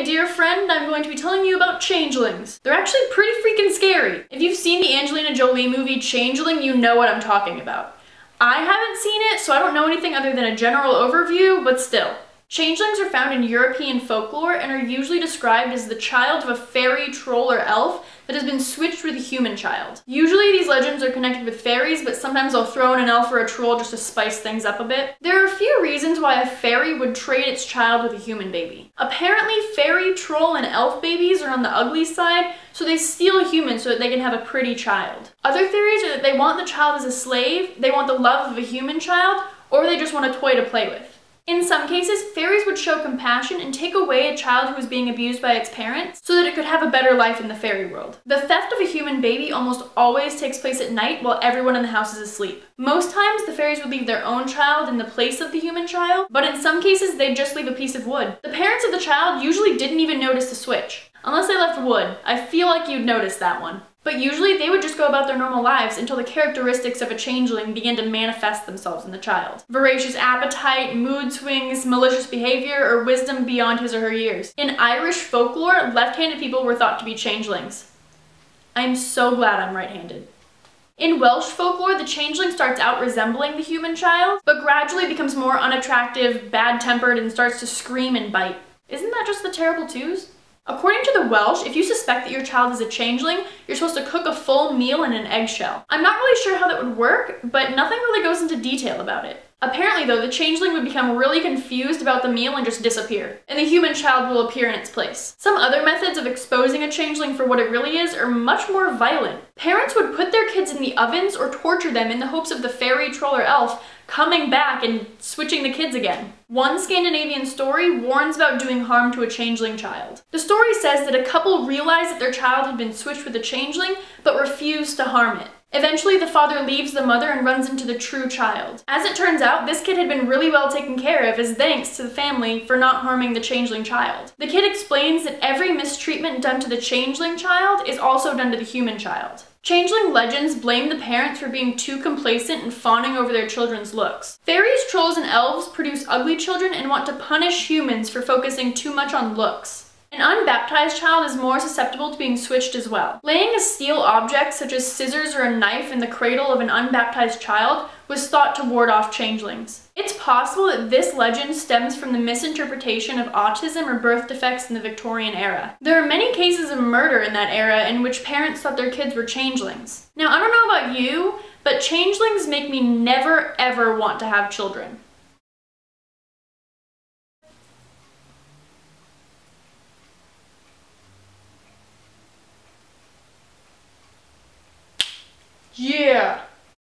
Today, dear friend, I'm going to be telling you about changelings. They're actually pretty freaking scary. If you've seen the Angelina Jolie movie Changeling, you know what I'm talking about. I haven't seen it, so I don't know anything other than a general overview, but still. Changelings are found in European folklore and are usually described as the child of a fairy, troll, or elf that has been switched with a human child. Usually these legends are connected with fairies, but sometimes they'll throw in an elf or a troll just to spice things up a bit. There are a few reasons why a fairy would trade its child with a human baby. Apparently, fairy, troll, and elf babies are on the ugly side, so they steal a human so that they can have a pretty child. Other theories are that they want the child as a slave, they want the love of a human child, or they just want a toy to play with. In some cases, fairies would show compassion and take away a child who was being abused by its parents so that it could have a better life in the fairy world. The theft of a human baby almost always takes place at night while everyone in the house is asleep. Most times, the fairies would leave their own child in the place of the human child, but in some cases, they'd just leave a piece of wood. The parents of the child usually didn't even notice the switch. Unless they left wood. I feel like you'd notice that one. But usually they would just go about their normal lives until the characteristics of a changeling began to manifest themselves in the child. Voracious appetite, mood swings, malicious behavior, or wisdom beyond his or her years. In Irish folklore, left-handed people were thought to be changelings. I'm so glad I'm right-handed. In Welsh folklore, the changeling starts out resembling the human child, but gradually becomes more unattractive, bad-tempered, and starts to scream and bite. Isn't that just the terrible twos? According to the Welsh, if you suspect that your child is a changeling, you're supposed to cook a full meal in an eggshell. I'm not really sure how that would work, but nothing really goes into detail about it. Apparently though, the changeling would become really confused about the meal and just disappear, and the human child will appear in its place. Some other methods of exposing a changeling for what it really is are much more violent. Parents would put their kids in the ovens or torture them in the hopes of the fairy, troll, or elf coming back and switching the kids again. One Scandinavian story warns about doing harm to a changeling child. The story says that a couple realized that their child had been switched with a changeling, but refused to harm it. Eventually, the father leaves the mother and runs into the true child. As it turns out, this kid had been really well taken care of as thanks to the family for not harming the changeling child. The kid explains that every mistreatment done to the changeling child is also done to the human child. Changeling legends blame the parents for being too complacent and fawning over their children's looks. Fairies, trolls, and elves produce ugly children and want to punish humans for focusing too much on looks. An unbaptized child is more susceptible to being switched as well. Laying a steel object such as scissors or a knife in the cradle of an unbaptized child was thought to ward off changelings. It's possible that this legend stems from the misinterpretation of autism or birth defects in the Victorian era. There are many cases of murder in that era in which parents thought their kids were changelings. Now, I don't know about you, but changelings make me never ever want to have children. Yeah!